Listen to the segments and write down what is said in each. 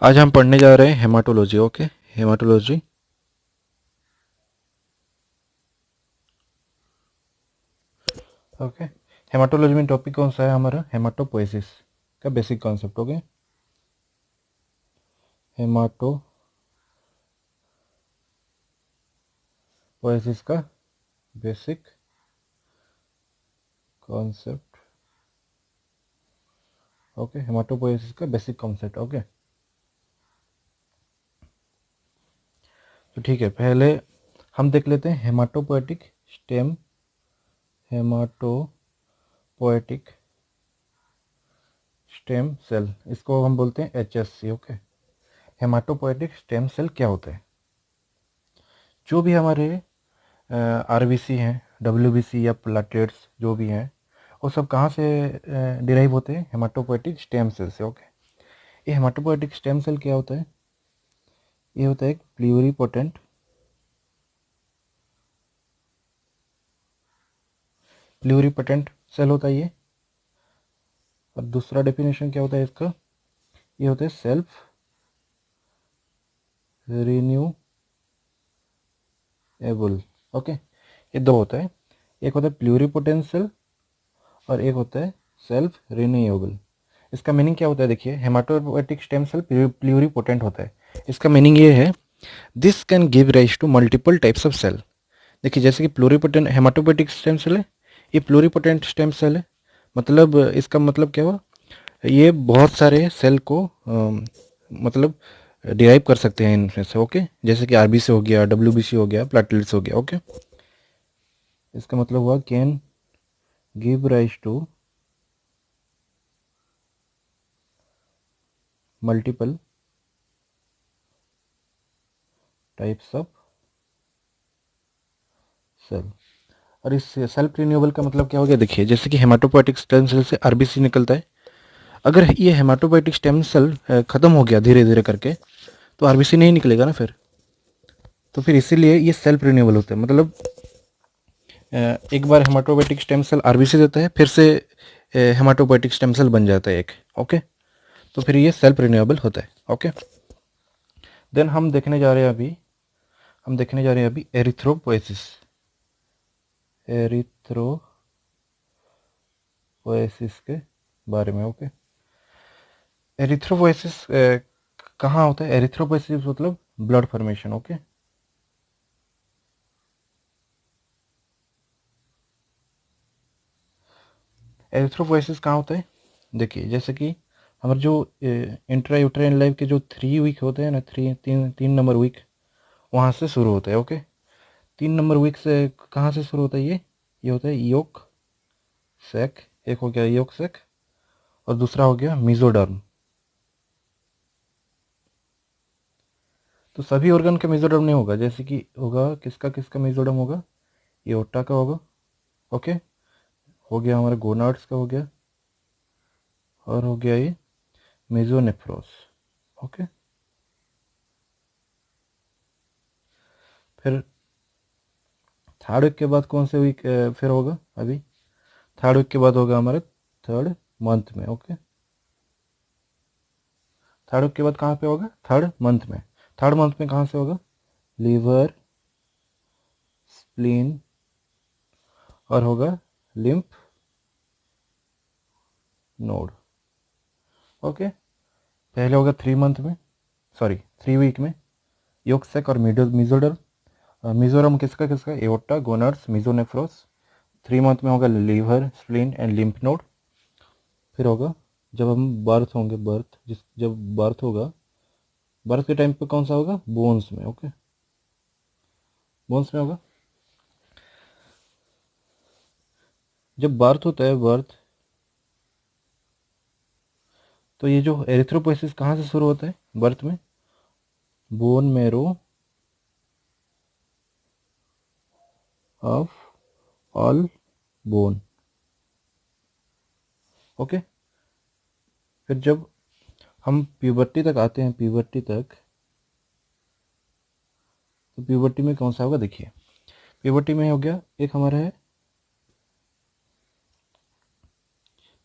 आज हम पढ़ने जा रहे हैं haematology. Okay, haematology. Okay, haematology में टॉपिक कौन सा है हमारा? हेमाटोपोएसिस का बेसिक कॉन्सेप्ट। ओके, हेमाटोपोएसिस का बेसिक कॉन्सेप्ट। ओके, हेमाटोपोएसिस का बेसिक कॉन्सेप्ट। ओके, तो ठीक है, पहले हम देख लेते हैं haematopoietic stem. Haematopoietic stem cell, इसको हम बोलते हैं HSC। Okay, haematopoietic stem cell क्या होता है? जो भी हमारे RBC हैं, WBC या प्लेटलेट्स जो भी हैं, वो सब कहाँ से डिराइव होते हैं? हेमाटोपोएटिक स्टेम सेल से। ओके, ये हेमाटोपोएटिक स्टेम सेल क्या होता है? ये होता है एक प्ल्यूरीपोटेंट सेल होता है ये। और दूसरा डेफिनेशन क्या होता है इसका? ये होता है सेल्फ रिन्यूएबल। ओके, ये दो होता है, एक होता है प्ल्यूरीपोटेंट सेल और एक होता है सेल्फ रिन्यूएबल। इसका मीनिंग क्या होता है? देखिए, हेमाटोपोएटिक स्टेम सेल प्ल्यूरीपोटेंट होता है। इसका मीनिंग ये है, this can give rise to multiple types of cell. देखिए, जैसे कि प्लूरीपोटेंट हेमाटोपोएटिक स्टेम सेल है, ये प्लूरीपोटेंट स्टेम सेल है। मतलब इसका मतलब क्या हुआ? ये बहुत सारे सेल को मतलब डिराइव कर सकते हैं इनमें से। ओके, जैसे कि RBC हो गया, WBC हो गया, प्लेटलेट्स हो गया। ओके, इसका मतलब हुआ can give rise to multiple types of cell. और इस सेल्फ रिन्यूएबल का मतलब क्या हो गया? देखिए, जैसे कि हेमाटोपोएटिक स्टेम सेल से RBC निकलता है। अगर ये हेमाटोपोएटिक स्टेम सेल खत्म हो गया धीरे धीरे करके, तो RBC नहीं निकलेगा ना फिर। तो फिर इसीलिए ये सेल्फ रिन्यूएबल होता है। मतलब एक बार हेमाटोपोएटिक स्टेम सेल RBC देता है, फिर से हेमाटोपोएटिक स्टेम सेल बन जाता है एक। ओके, तो फिर ये सेल्फ रिन्यूएबल होता है। ओके, देन हम देखने जा रहे हैं अभी एरिथ्रोपोएसिस। एरिथ्रोपोएसिस के बारे में। ओके, एरिथ्रोपोएसिस कहाँ होता है? एरिथ्रोपोएसिस मतलब ब्लड फॉर्मेशन। ओके, एरिथ्रोपोएसिस कहाँ होता है? देखिए, जैसे कि हमारे जो इंट्रा यूट्राइन लाइफ के जो 3 वीक होते हैं ना, तीन नंबर वीक, वहाँ से शुरू होता है। ओके, 3 नंबर वीक से कहाँ से शुरू होता है ये होता है योक सैक। एक हो गया योक सैक और दूसरा हो गया मीजोडर्म। तो सभी ऑर्गन का मीजोडर्म नहीं होगा, जैसे कि होगा किसका किसका मीजोडर्म होगा? एओर्टा का होगा। ओके, हो गया हमारे गोनाड्स का हो गया, और हो गया ये मेजोनेफ्रोस। ओके, फिर थर्ड वीक के बाद कौन से वीक फिर होगा? अभी थर्ड वीक के बाद होगा हमारे थर्ड मंथ में। ओके, थर्ड वीक के बाद कहाँ पे होगा? थर्ड मंथ में। थर्ड मंथ में कहाँ से होगा? लीवर, स्प्लीन और होगा लिम्फ नोड। ओके, पहले होगा 3 मंथ में, सॉरी 3 वीक में योक्सेक और मिजोडर्म। मिजोरम किसका किसका? Aorta, Gooners, मिजोनेफ्रोस। 3 मंथ में होगा liver, spleen and lymph node. फिर होगा जब हम बर्थ होंगे, जब बर्थ होगा, बर्थ के टाइम पे कौन सा होगा? बोन्स में। ओके, बोन्स में होगा। जब बर्थ होता है बर्थ, तो ये जो एरिथ्रोपोएसिस कहाँ से शुरू होता है बर्थ में? Bone marrow of all bone. Okay, फिर जब हम प्यूबर्टी तक आते हैं, तो प्यूबर्टी में कौन सा होगा? देखिए, प्यूबर्टी में हो गया एक हमारा है,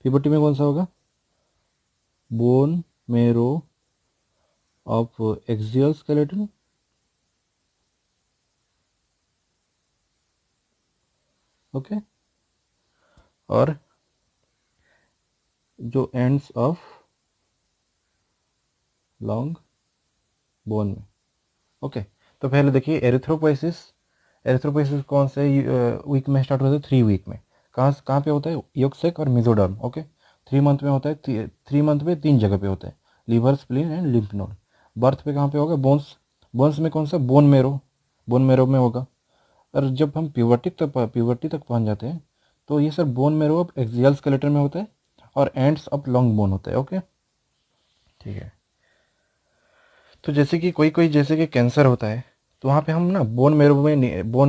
प्यूबर्टी में कौन सा होगा? Bone marrow of axial skeleton, okay, और जो एंड्स ऑफ लॉन्ग बोन में, ओके। तो पहले देखिए एरिथ्रोपोइसिस, एरिथ्रोपोइसिस कौन से वीक में स्टार्ट होता है? 3 वीक में। कहाँ पे होता है? योक्सेक और मिजोडर्म, ओके। 3 मंथ में होता है, 3 मंथ में 3 जगह पे होता है, liver, spleen and lymph node. Birth पे कहाँ पे होगा? बोन्स, बोन्स में कौन सा? बोन मेरो, बोन मेरो में होगा। और जब हम प्यूबर्टी तक पहुंच जाते हैं तो ये सर बोन मेरो अब एक्सियल स्केलेटन में होता है और एंड्स ऑफ लॉन्ग बोन होता है, ओके, ठीक है। तो जैसे कि कोई जैसे कि कैंसर होता है तो वहाँ पे हम ना बोन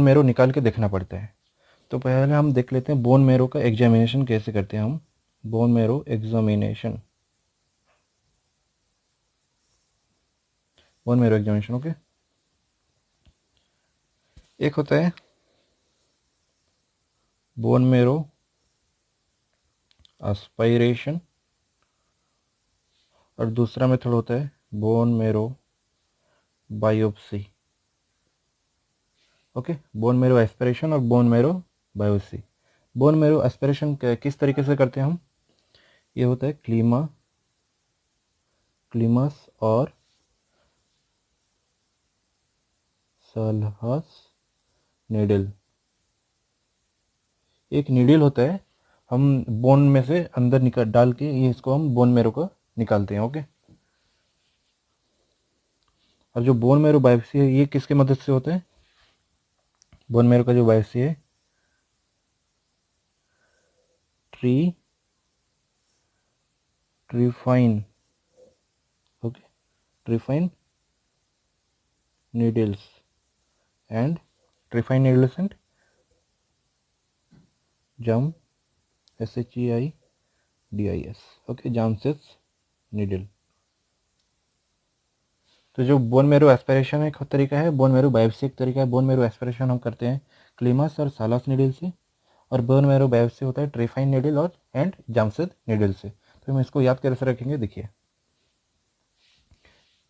मेरो निकाल के देखना पड़ता है। तो पहले हम देख लेते हैं बोन मेरो का एग्जामिनेशन कैसे करते हैं हम। Bone marrow examination, bone marrow examination, okay. एक होता है बोन मेरो एस्पायरेशन और दूसरा मेथड होता है bone marrow biopsy, okay. Bone marrow aspiration और bone marrow biopsy. Bone marrow aspiration किस तरीके से करते हैं हम? ये होता है क्लीमस और सल्हस नीडल। एक नीडल होता है, हम बोन में से अंदर निकाल डाल के ये इसको हम बोन मेरो को निकालते हैं, ओके। और जो बोन मेरो बायोप्सी है ये किसके मदद से होता है? बोन मेरो का जो बायोप्सी है trephine, okay, trephine needles and trephine needles and जाम, SHEIDIS, ओके, जामसेस नीडल। तो जो बोन मेरो एस्पिरेशन एक तरीका है, बोन मेरो बायोप्सी एक तरीका है। बोन मेरो एस्पिरेशन हम करते हैं क्लीमस और सालास नीडल से, और बोन मेरो बायोप्सी होता है ट्रेफाइन नीडल और एंड जामसेद नीडल से। तो हम इसको याद कैसे रखेंगे? देखिए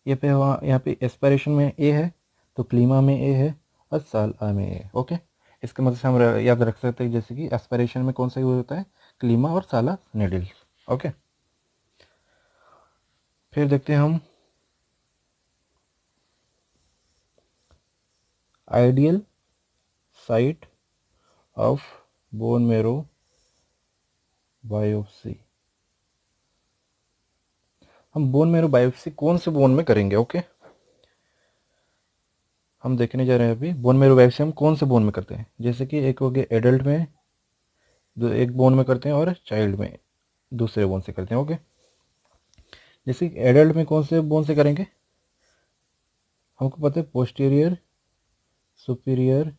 ये पे यहाँ पे एस्पिरेशन में ए है तो क्लीमा में ए है और साला में ए, ओके। इसके मतलब से हम याद रख सकते हैं जैसे कि एस्पिरेशन में कौन सा यूज होता है? क्लीमा और साला नीडल, ओके। फिर देखते हैं हम ideal site of bone marrow biopsy. हम बोन मेरो बायोप्सी कौन से बोन में करेंगे, ओके। हम देखने जा रहे हैं अभी बोन मेरो बायोप्सी हम कौन से बोन में करते हैं। जैसे कि एक हो गया एडल्ट में, एक बोन में करते हैं, और चाइल्ड में दूसरे बोन से करते हैं, ओके। जैसे एडल्ट में कौन से बोन से करेंगे? हमको पता है पोस्टीरियर सुपीरियर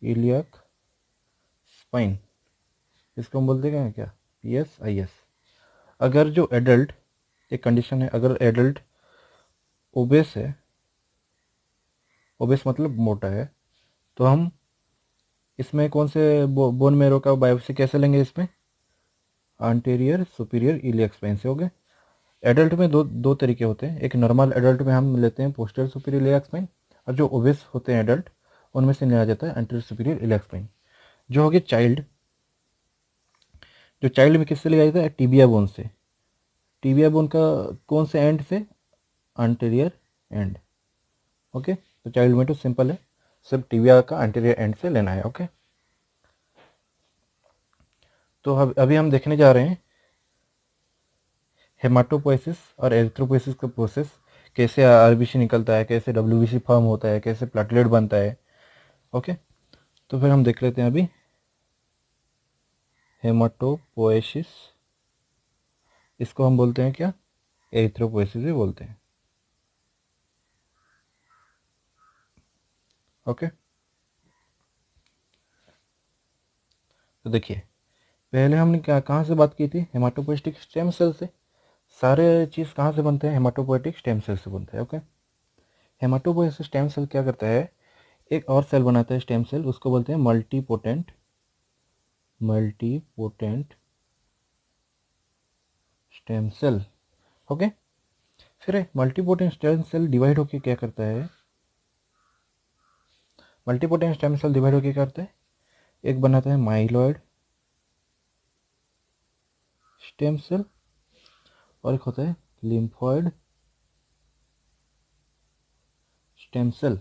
इलियक स्पाइन, इसको हम बोलते हैं क्या? PSIS। अगर जो एडल्ट, एक कंडीशन है, अगर एडल्ट ओबेस है, ओबेस मतलब मोटा है, तो हम इसमें कौन से बोन मेरो का बायोप्सी कैसे लेंगे? इसमें एंटीरियर सुपीरियर इलियक स्पाइन से, ओके। एडल्ट में दो तरीके होते हैं। एक नॉर्मल एडल्ट में हम लेते हैं पोस्टीरियर सुपीरियर इलियक स्पाइन, और जो ओबेस होते हैं एडल्ट उनमें से लिया जाता है एंटीरियर सुपीरियर इलियक स्पाइन। जो हो गया चाइल्ड, जो चाइल्ड में किससे लिया जाता है? टीबिया बोन से। टीबिया बोन का कौन से एंड से? Anterior and, okay. तो चाइल्ड में तो सिंपल है, सिर्फ टीबिया का एंटीरियर एंड से लेना है, ओके। तो अभी हम देखने जा रहे हैं हेमाटोपोइसिस और एरिथ्रोपोइसिस का प्रोसेस, कैसे आरबीसी निकलता है, कैसे WBC फॉर्म होता है, कैसे प्लेटलेट बनता है, ओके। तो फिर हम देख लेते हैं अभी हेमाटोपोइसिस, इसको हम बोलते हैं क्या? एरिथ्रोपोइसिस भी बोलते हैं, ओके। तो देखिए पहले हमने क्या कहाँ से बात की थी? हेमाटोपोइटिक स्टेम सेल से। सारे चीज़ कहाँ से बनते हैं? हेमाटोपोइटिक स्टेम सेल से बनते हैं, ओके। हेमाटोपोइटिक स्टेम सेल क्या करता है? एक और सेल बनाता है स्टेम सेल, उसको बोलते हैं मल्टीपोटेंट स्टेम सेल, ओके। करें, मल्टीपोटेंट स्टेम सेल डिवाइड होके क्या करता है, मल्टीपोटेंट स्टेम सेल डिवाइड होके क्या करता है, एक बनाता है माइलॉइड स्टेम सेल और एक होता है लिम्फोइड स्टेम सेल।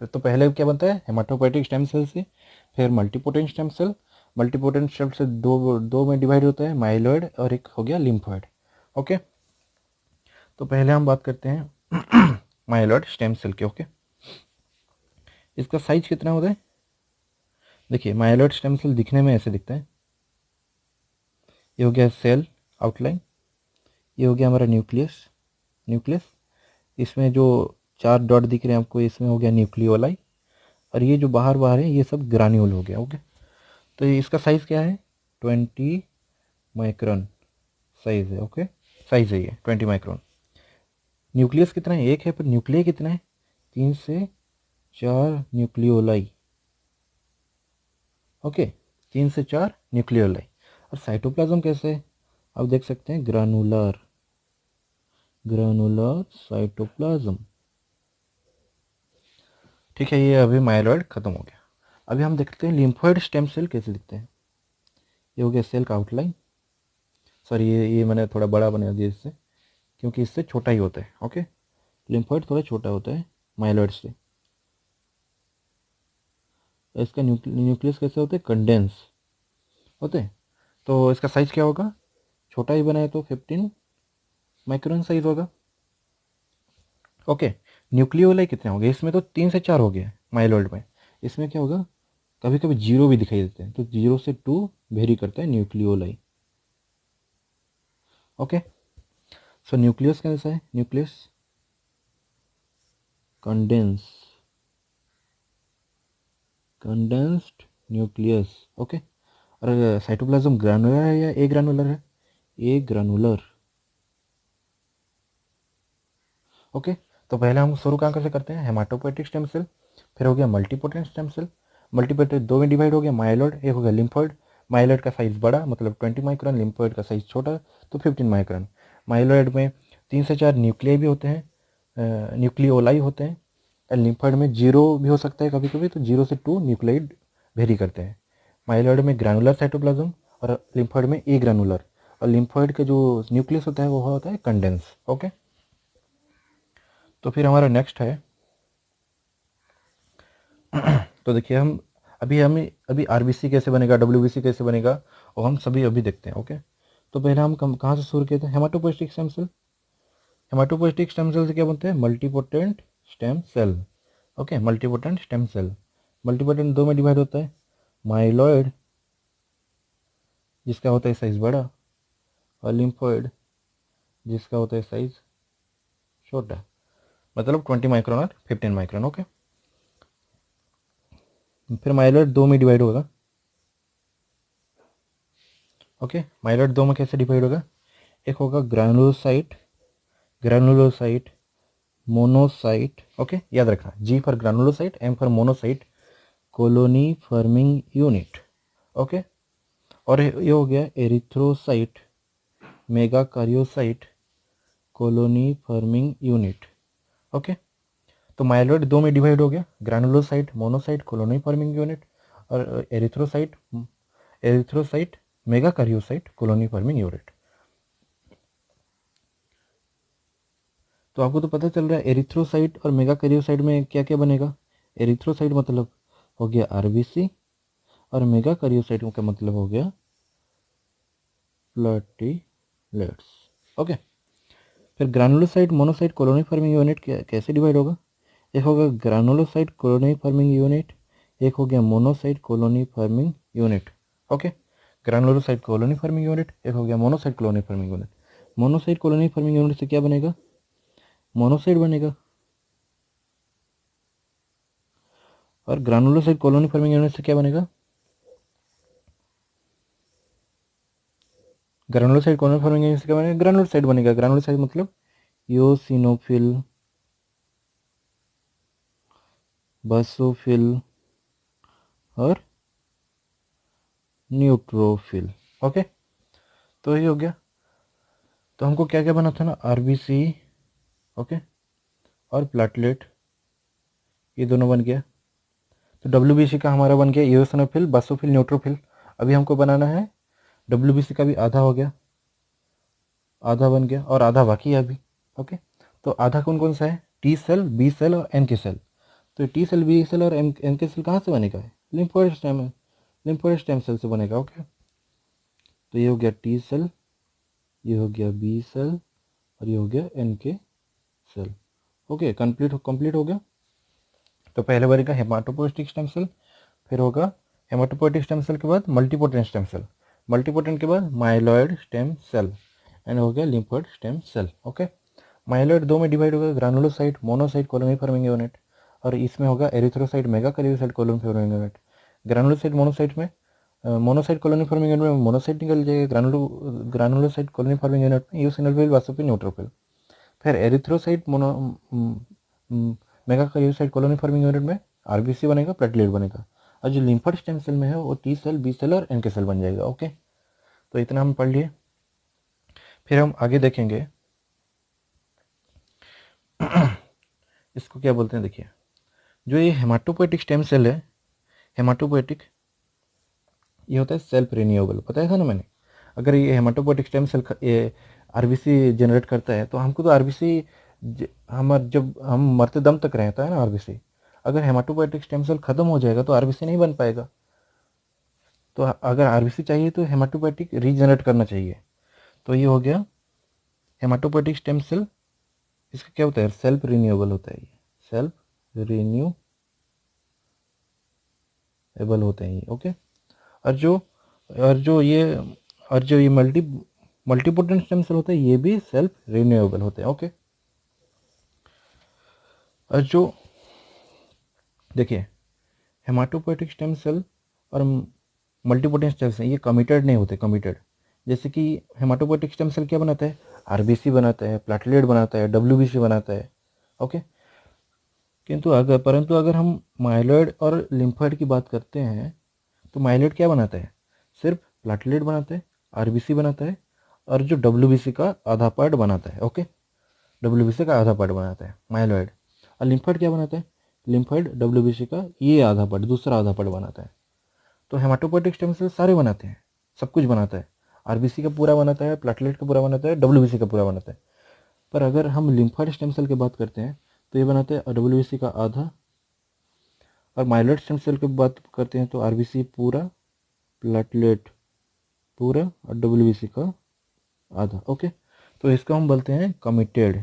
तो पहले क्या बनता है, हेमाटोपोएटिक स्टेम सेल से, फिर multipotent stem cell, multipotent stem cell दो दो में डिवाइड होता है, माइलॉइड और एक हो गया लिम्फोइड। ओके, तो पहले हम बात करते हैं माइलॉइड स्टेम सेल की। ओके, इसका साइज कितना होता है, देखिए माइलॉइड स्टेम सेल दिखने में ऐसे दिखता है, ये हो गया सेल आउटलाइन, ये हो गया हमारा न्यूक्लियस, न्यूक्लियस इसमें जो 4 डॉट दिख रहे हैं आपको, इसमें हो गया न्यूक्लियोलाई, और ये जो बाहर बाहर है ये सब ग्रान्यूल हो गया। ओके, तो ये इसका साइज़ क्या है, 20 माइक्रोन साइज है। ओके, साइज है ये 20 माइक्रोन। न्यूक्लियस कितना है, एक है, पर न्यूक्लिय कितना है, 3 से 4 न्यूक्लियोलाई। ओके, 3 से 4 न्यूक्लियोलाई। और साइटोप्लाज्म कैसे है, आप देख सकते हैं ग्रानुलर, ग्रानुलर साइटोप्लाज्म। ठीक है, ये अभी माइलॉइड खत्म हो गया। अभी हम देखते हैं लिम्फोइड स्टेम सेल कैसे दिखते हैं। ये हो गया सेल का आउटलाइन, सॉरी ये मैंने थोड़ा बड़ा बना दिया इससे, क्योंकि इससे छोटा ही होता है। ओके, लिम्फोइड थोड़ा छोटा होता है माइलॉइड से। इसका न्यूक्लियस कैसे होते हैं, कंडेंस होते हैं, तो इसका साइज क्या होगा, छोटा ही बनाए तो 15 माइक्रोन साइज होगा। ओके, न्यूक्लियोलाई कितने हो गए, इसमें तो 3 से 4 हो गया माइलॉइड में, इसमें क्या होगा, कभी कभी 0 भी दिखाई देते हैं, तो 0 से 2 वेरी करता है न्यूक्लियोलाई। ओके, सो न्यूक्लियस कैसा है, nucleus condense, condensed nucleus. Okay, और साइटोप्लाज्म ग्रानुलर है या ए ग्रानुलर है, ए ग्रानुलर। ओके, तो पहले हम शुरू कहाँ से करते हैं, हेमाटोपोएटिक स्टेम सेल, फिर हो गया मल्टीपोटेंट स्टेम सेल, मल्टीपोटेंट दो में डिवाइड हो गया, माइलॉइड, एक हो गया लिम्फोइड। माइलॉइड का साइज बड़ा मतलब 20 माइक्रोन, लिम्फोइड का साइज छोटा तो 15 माइक्रोन। माइलॉइड में 3 से 4 न्यूक्लियाई भी होते हैं, न्यूक्लियोलाई होते हैं, और लिम्फोइड में 0 भी हो सकता है कभी कभी, तो 0 से 2 न्यूक्लियोइड वेरी करते हैं। माइलॉइड में ग्रानुलर साइटोप्लाज्म और लिम्फोइड में ए ग्रानुलर, और लिम्फोइड का जो न्यूक्लियस होता है वो होता है कंडेंस। ओके, तो फिर हमारा नेक्स्ट है तो देखिए हम अभी आरबीसी कैसे बनेगा, डब्ल्यूबीसी कैसे बनेगा, और हम सभी अभी देखते हैं। ओके, तो पहले हम कहाँ से शुरू किए थे, haematopoietic stem cell. Haematopoietic stem cell से क्या बनते हैं, multipotent stem cell. Okay, multipotent stem cell, multipotent दो में डिवाइड होता है, माइलॉइड जिसका होता है साइज बड़ा, और लिम्फोइड जिसका होता है साइज छोटा, मतलब 20 माइक्रोन और 15 माइक्रोन। ओके, फिर माइलॉइड दो में डिवाइड होगा। ओके, माइलॉइड दो में कैसे डिवाइड होगा, एक होगा ग्रानुलोसाइट, ग्रानुलोसाइट, मोनोसाइट। ओके, याद रखना, G for granulocyte, M for monocyte, colony forming unit. Okay, और ये हो गया erythrocyte, megakaryocyte, colony forming unit. Okay, तो माइलॉइड दो में डिवाइड हो गया, granulocyte, monocyte, colony forming unit, और erythrocyte, erythrocyte, megakaryocyte, colony forming unit. तो आपको तो पता चल रहा है एरिथ्रोसाइट और मेगा कैरियोसाइट में क्या क्या बनेगा। एरिथ्रोसाइट मतलब हो गया आरबीसी, और मेगा कैरियोसाइट का मतलब हो गया प्लेटलेट्स। ओके, फिर granulocyte, monocyte, colony forming unit कैसे डिवाइड होगा, एक होगा ग्रानुलोसाइट कॉलोनी फॉर्मिंग यूनिट, एक हो गया monocyte colony forming unit. Okay, granulocyte colony forming unit, एक हो गया monocyte colony forming unit. Monocyte colony forming unit से क्या बनेगा, मोनोसाइट बनेगा, और ग्रानुलोसाइट कॉलोनी फॉर्मिंग यूनिट से क्या बनेगा, ग्रानुलोसाइट कॉलोनी फॉर्मिंग यूनिट से क्या बनेगा, ग्रानुलोसाइट बनेगा। ग्रानुलोसाइट मतलब योसिनोफिल, बसोफिल और न्यूट्रोफिल। ओके, तो ये हो गया। तो हमको क्या क्या बना था ना, आरबीसी, ओके, और प्लेटलेट, ये दोनों बन गया। तो WBC का हमारा बन गया इओसिनोफिल, बासोफिल, न्यूट्रोफिल। अभी हमको बनाना है WBC का भी आधा हो गया, आधा बन गया और आधा बाकी है अभी। ओके, तो आधा कौन कौन सा है? टी सेल, बी सेल और एन के सेल। तो टी सेल, बी सेल और एन के सेल कहाँ से बनेगा? Lymphoid stem, lymphoid stem cell से बनेगा। ओके, तो ये हो गया टी सेल, ये हो गया बी सेल और ये हो गया N K cell. Okay, complete हो गया। तो पहले बनेगा हेमाटोपोएटिक स्टेम सेल, फिर होगा हेमाटोपोएटिक स्टेम सेल के बाद मल्टीपोटेंट स्टेम सेल, मल्टीपोटेंट के बाद माइलॉइड स्टेम सेल, एंड हो गया lymphoid stem cell. Okay, myeloid दो में डिवाइड होगा, granulocyte, monocyte, colony forming unit, और इसमें होगा erythrocyte, megakaryocyte, colony forming unit. Granulocyte monocyte में मोनोसाइट कॉलोनी फॉर्मिंग यूनिट में मोनोसाइट निकल जाएगा, ग्रानुलोसाइट कॉलोनी फॉर्मिंग यूनिट में यूसिनोफिल, बासोफिल, न्यूट्रोफिल। फिर erythrocyte megakaryocyte colony forming unit में आरबीसी बनेगा, प्लेटलेट बनेगा। और जो लिम्फोइड स्टेम सेल में है वो टी सेल, बी सेल और एनके सेल बन जाएगा। ओके, तो इतना हम पढ़ लिए। फिर हम आगे देखेंगे इसको क्या बोलते हैं। देखिए, जो ये हेमाटोपोएटिक स्टेम सेल है, हेमाटोपोएटिक, ये होता है सेल्फ रिन्यूएबल, बताया था ना मैंने। अगर ये हेमाटोपोएटिक स्टेम सेल ये आरबीसी जनरेट करता है तो हमको तो आरबीसी हमारे जब हम मरते दम तक रहता है ना आरबीसी। अगर हेमाटोपोएटिक स्टेम सेल खत्म हो जाएगा तो आरबीसी नहीं बन पाएगा। तो अगर आरबीसी चाहिए तो हेमाटोपोएटिक रीजनरेट करना चाहिए। तो ये हो गया हेमाटोपोएटिक स्टेम सेल। इसका क्या होता है? सेल्फ रिन्यूएबल होता है, ये सेल्फ रिन्यूएबल होते हैं ये। ओके, और जो और जो ये और जो ये मल्टीपोटेंट स्टेम सेल होता है ये भी सेल्फ रिन्यूएबल होते हैं। ओके, और जो देखिए हेमाटोपोएटिक स्टेम सेल और मल्टीपोटेंट स्टेम सेल ये कमिटेड नहीं होते, कमिटेड। जैसे कि हेमाटोपोएटिक स्टेम सेल क्या बनाता है? आरबीसी बनाता है, प्लेटलेट बनाता है, डब्ल्यूबीसी बनाता है। ओके, परंतु अगर हम माइलॉइड और लिम्फोइड की बात करते हैं तो माइलॉइड क्या बनाता है? सिर्फ प्लेटलेट बनाता है, आरबीसी बनाता है, और जो डब्ल्यूबीसी का आधा पार्ट बनाता है। ओके, डब्ल्यूबीसी का आधा पार्ट बनाता है माइलॉइड। और लिम्फोइड क्या बनाता है? लिम्फोइड डब्ल्यूबीसी का ये आधा पार्ट, दूसरा आधा पार्ट बनाता है। तो हेमाटोपोएटिक स्टेम सेल सारे बनाते हैं, सब कुछ बनाता है। आरबीसी का पूरा बनाता है, प्लेटलेट का पूरा बनाता है, डब्ल्यूबीसी का पूरा बनाता है। पर अगर हम लिम्फोइड स्टेम सेल की बात करते हैं तो ये बनाते हैं डब्ल्यूबीसी का आधा, और माइलॉइड स्टेम सेल की बात करते हैं तो आरबीसी पूरा, प्लेटलेट पूरा और डब्ल्यूबीसी का आधा। ओके, तो इसको हम बोलते हैं कमिटेड।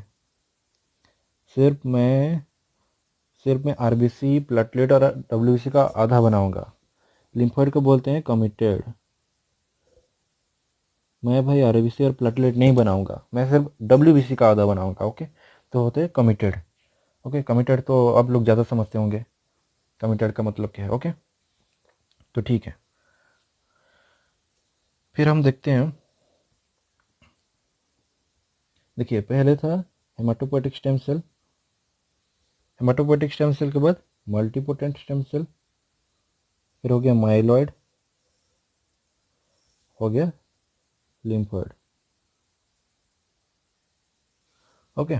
सिर्फ मैं आरबीसी, प्लेटलेट और डब्ल्यूबीसी का आधा बनाऊंगा। लिम्फोइड को बोलते हैं कमिटेड। मैं भाई आरबीसी और प्लेटलेट नहीं बनाऊंगा, मैं सिर्फ डब्ल्यूबीसी का आधा बनाऊंगा। ओके, तो होते हैं कमिटेड। ओके, कमिटेड तो अब लोग ज़्यादा समझते होंगे कमिटेड का मतलब क्या है। ओके, तो ठीक है, फिर हम देखते हैं। देखिए, पहले था haematopoietic stem cell, haematopoietic stem cell के बाद मल्टीपोटेंट स्टेम सेल, फिर हो गया माइलॉइड, हो गया लिम्फोइड। ओके,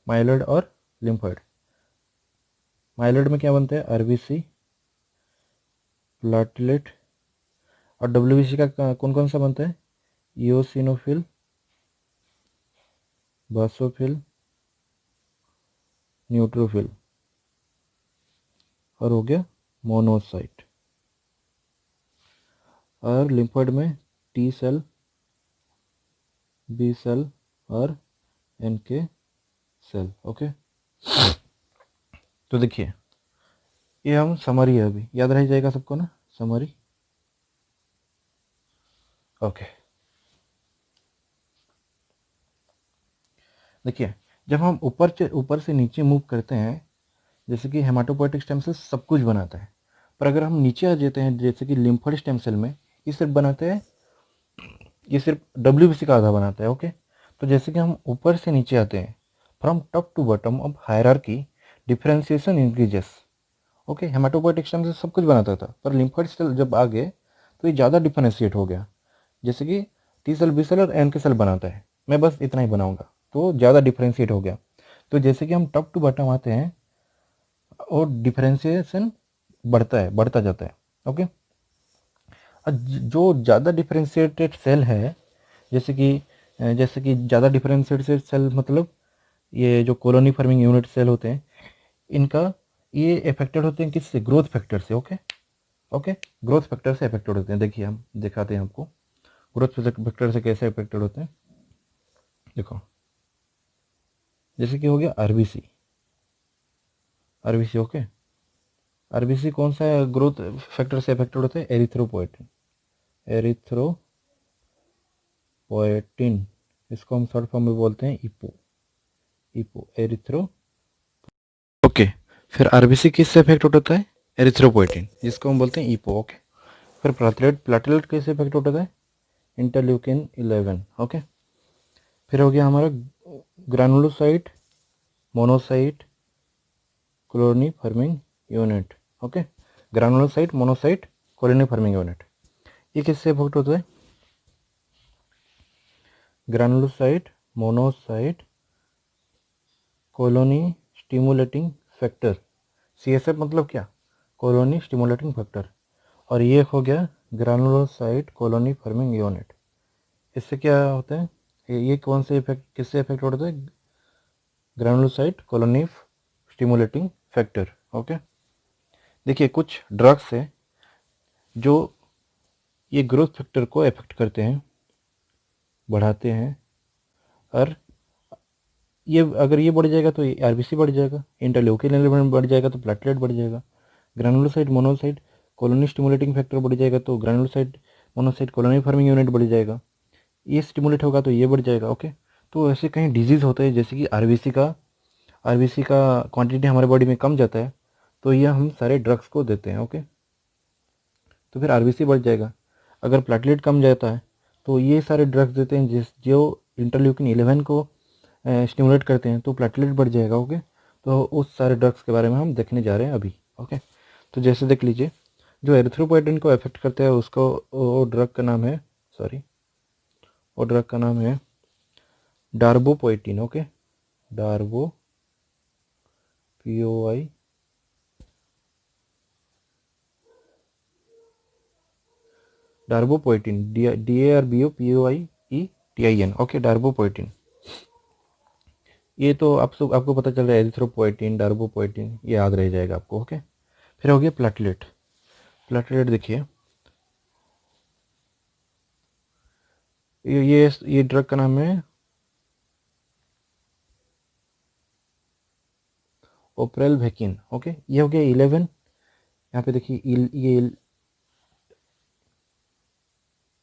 माइलॉइड और लिम्फोइड। माइलॉइड में क्या बनता है? आरबीसी, प्लेटलेट, और डब्ल्यूबीसी का कौन कौन सा बनता है? इओसिनोफिल, बासोफिल, न्यूट्रोफिल, और हो गया मोनोसाइट। और लिम्फोइड में टी सेल, बी सेल और एनके सेल। ओके, तो देखिए ये हम समरी है, अभी याद रह जाएगा सबको ना, समरी। ओके, देखिए जब हम ऊपर से नीचे मूव करते हैं, जैसे कि हेमाटोपोएटिक स्टेम सेल सब कुछ बनाता है, पर अगर हम नीचे आ जाते हैं जैसे कि लिम्फोइड स्टेम सेल में, ये सिर्फ बनाते हैं, ये सिर्फ डब्ल्यूबीसी का आधा बनाता है। ओके, तो जैसे कि हम ऊपर से नीचे आते हैं, from top to bottom of hierarchy differentiation increases. Okay, haematopoietic stem cell सब कुछ बनाता था, पर लिम्फोइड सेल जब आ गए तो ये ज़्यादा डिफरेंशिएट हो गया। जैसे कि टी सेल, बी सेल और एन के सेल बनाता है, मैं बस इतना ही बनाऊंगा, तो ज़्यादा डिफरेंशिएट हो गया। तो जैसे कि हम टॉप टू बॉटम आते हैं और डिफरेंशिएशन बढ़ता जाता है। ओके, और जो ज़्यादा डिफरेंशिएटेड सेल है, जैसे कि ज़्यादा डिफरेंशिएटेड सेल मतलब ये जो कॉलोनी फॉर्मिंग यूनिट सेल होते हैं, इनका ये अफेक्टेड होते हैं किससे? ग्रोथ फैक्टर से। ओके ओके, ग्रोथ फैक्टर से अफेक्टेड होते हैं। देखिए हम दिखाते हैं आपको ग्रोथ फैक्टर से कैसे अफेक्टेड होते हैं। देखो, जैसे कि हो गया आरबीसी। आरबीसी ओके, आरबीसी कौन सा ग्रोथ फैक्टर से अफेक्टेड होते हैं? एरिथ्रोपोएटिन। एरिथ्रोपोएटिन, इसको हम शॉर्ट फॉर्म में बोलते हैं ईपो। EPO erythro okay. फिर आरबीसी किससे अफेक्ट होता है? एरिथ्रोपोएटिन, जिसको हम बोलते हैं ईपो। ओके, फिर प्लेटलेट, प्लेटलेट किससे अफेक्ट होता है? इंटरल्यूकिन 11। ओके, फिर हो गया हमारा granulocyte monocyte colony forming unit. Okay, granulocyte monocyte colony forming unit, ये किससे अफेक्ट होता है? Granulocyte monocyte colony stimulating factor. CSF मतलब क्या? Colony stimulating factor. और ये हो गया ग्रानुलोसाइट कॉलोनी फॉर्मिंग यूनिट। इससे क्या होता है? ये कौन से इफेक्ट, किससे इफेक्ट होता है? Granulocyte colony stimulating factor. Okay, देखिए कुछ ड्रग्स है जो ये ग्रोथ फैक्टर को इफेक्ट करते हैं, बढ़ाते हैं। और ये अगर ये बढ़ जाएगा तो आरबीसी बढ़ जाएगा, इंटरल्यूकिन 11 बढ़ जाएगा तो प्लेटलेट बढ़ जाएगा, granulocyte monocyte colony stimulating factor बढ़ जाएगा तो granulocyte monocyte colony forming unit बढ़ जाएगा। ये स्टिमुलेट होगा तो ये बढ़ जाएगा। ओके, तो ऐसे कहीं डिजीज़ होते हैं जैसे कि आरबीसी का क्वांटिटी हमारे बॉडी में कम जाता है, तो ये हम सारे ड्रग्स को देते हैं। ओके, तो फिर आरबीसी बढ़ जाएगा। अगर प्लेटलेट कम जाता है तो ये सारे ड्रग्स देते हैं जो इंटरल्यूकिन 11 को स्टिमुलेट करते हैं, तो प्लेटलेट बढ़ जाएगा। ओके, तो उस सारे ड्रग्स के बारे में हम देखने जा रहे हैं अभी। ओके, तो जैसे देख लीजिए, जो एरिथ्रोपोएटिन को अफेक्ट करता है उसको, वो ड्रग का नाम है, वो ड्रग का नाम है darbepoetin. Okay, darbo POI darbepoetin, DARBOPOIETIN। Okay, darbepoetin. ये तो आपको पता चल रहा है, एरिथ्रोपोएटिन, डार्बोपोएटिन, ये याद रह जाएगा आपको। ओके, फिर हो गया प्लेटलेट। प्लेटलेट देखिए, ये ड्रग का नाम है ओप्रेलवेकिन। ओके, ये हो गया 11। यहाँ पे देखिए ये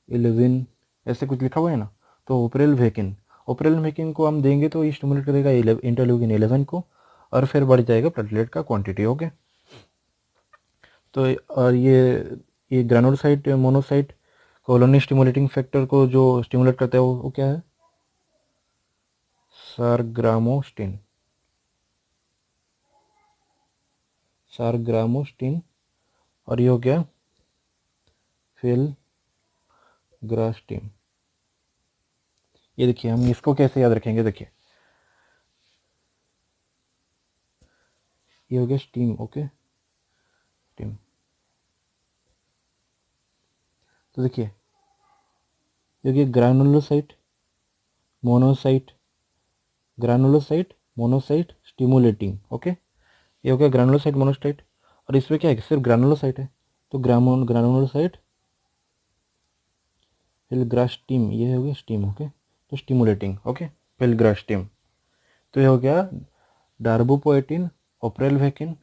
11 ऐसे कुछ लिखा हुआ है ना, तो ओप्रेलवेकिन को हम देंगे तो ये स्टिमुलेट करेगा इंटरल्यूकिन 11 को, और फिर बढ़ जाएगा प्लेटलेट का क्वांटिटी। ओके, तो और ये granulocyte monocyte colony stimulating factor को जो स्टिमुलेट करता है वो क्या है? सारग्रामोस्टिन। सारग्रामोस्टिन। और ये हो गया फिलग्रास्टिन। ये देखिए, हम इसको कैसे याद रखेंगे? देखिए, ये हो गया स्टीम। Okay, steam. तो देखिए, ये हो गया monocyte granulocyte monocyte stimulating. Okay, ये हो गया ग्रानुलोसाइट मोनोसाइट। और इसमें क्या है? सिर्फ ग्रानुलोसाइट है, तो ग्रानुलोसाइट फिलग्रास्टिम, ये हो गया स्टीम। ओके, तो स्टिमुलेटिंग। ओके, फिलग्रास्टिम। तो ये हो गया डार्बोपोएटिन, ओप्रेलवेकिन,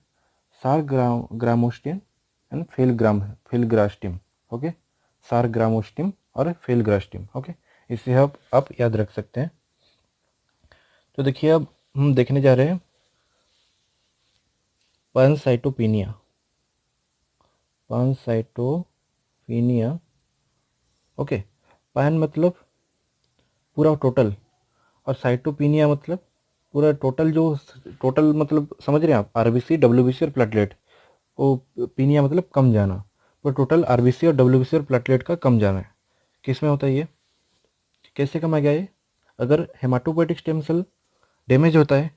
सारग्रामोस्टिन एंड फिलग्रास्टिम। ओके, सारग्रामोस्टिन और फिलग्रास्टिम। ओके, इसे आप याद रख सकते हैं। तो देखिए, अब हम देखने जा रहे हैं पैनसाइटोपिनिया। पैनसाइटोपिनिया। ओके, पैन मतलब पूरा टोटल, और साइटोपिनिया मतलब पूरा टोटल, जो टोटल मतलब समझ रहे हैं आप? आरबीसी, डब्ल्यूबीसी और प्लेटलेट। वो पीनिया मतलब कम जाना, पर टोटल आरबीसी और डब्ल्यूबीसी और प्लेटलेट का कम जाना है। किस में होता है ये? कैसे कम आ गया ये? अगर हेमाटोपोएटिक स्टेम सेल डैमेज होता है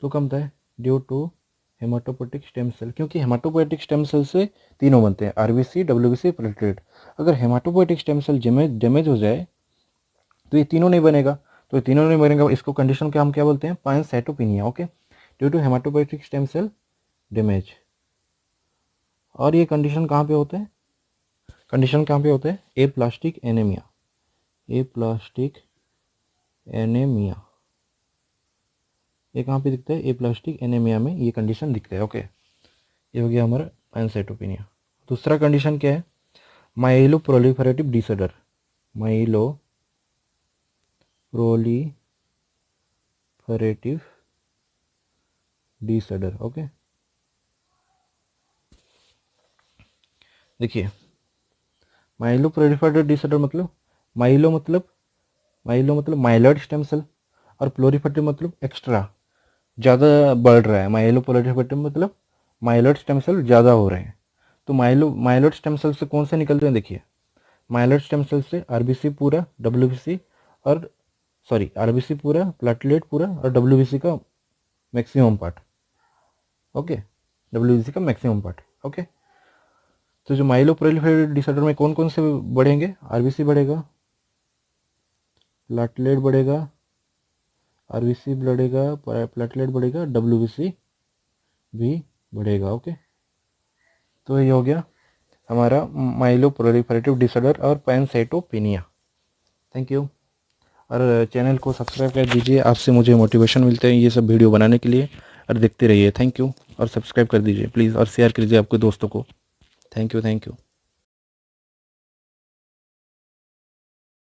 तो कम था due to haematopoietic stem cell, क्योंकि हेमाटोपोइटिक स्टेम सेल से तीनों बनते हैं, आरबीसी, डब्ल्यूबीसी, प्लेटलेट। अगर हेमाटोपोइटिक स्टेम सेल डैमेज हो जाए तो ये तीनों नहीं बनेगा, तो ये तीनों नहीं बनेगा, इसको कंडीशन क्या हम क्या बोलते हैं, pancytopenia. Okay, due to haematopoietic stem cell damage. और ये कंडीशन कहाँ पे होते हैं, कंडीशन कहाँ पे होते हैं, एप्लास्टिक एनीमिया, एप्लास्टिक एनीमिया, ये कहाँ पे दिखता है, एप्लास्टिक एनीमिया में ये कंडीशन दिखता है। ओके, ये हो गया हमारा पैनसाइटोपिनिया। दूसरा कंडीशन क्या है, myelo proliferative disorder, myelo proliferative disorder. Okay, देखिए माइलो प्रोलिफरेटिव डिसऑर्डर मतलब माइलो मतलब माइलॉइड स्टेम सेल, और प्लोरिफरेटिव मतलब एक्स्ट्रा, ज़्यादा बढ़ रहा है। माइलो प्रोलिफरेटिव मतलब माइलॉइड स्टेम सेल ज़्यादा हो रहे हैं। तो माइलॉइड स्टेम सेल से कौन से निकलते हैं, देखिए माइलॉइड स्टेम सेल से आरबीसी पूरा, डब्ल्यूबीसी और आरबीसी पूरा, प्लेटलेट पूरा और डब्ल्यूबीसी का मैक्सिमम पार्ट। ओके, डब्ल्यूबीसी का मैक्सिमम पार्ट। ओके, तो जो माइलो प्रोलिफरेटिव डिसऑर्डर में कौन कौन से बढ़ेंगे, आरबीसी बढ़ेगा, प्लेटलेट बढ़ेगा, आरबीसी बढ़ेगा, प्लेटलेट बढ़ेगा, डब्ल्यूबीसी भी बढ़ेगा। ओके, तो ये हो गया हमारा माइलो प्रोलिफरेटिव डिसऑर्डर और पैनसाइटोपिनिया। थैंक यू, और चैनल को सब्सक्राइब कर दीजिए, आपसे मुझे मोटिवेशन मिलते हैं ये सब वीडियो बनाने के लिए, और देखते रहिए। थैंक यू, और सब्सक्राइब कर दीजिए प्लीज़, और शेयर कीजिए आपके दोस्तों को। Thank you, thank you.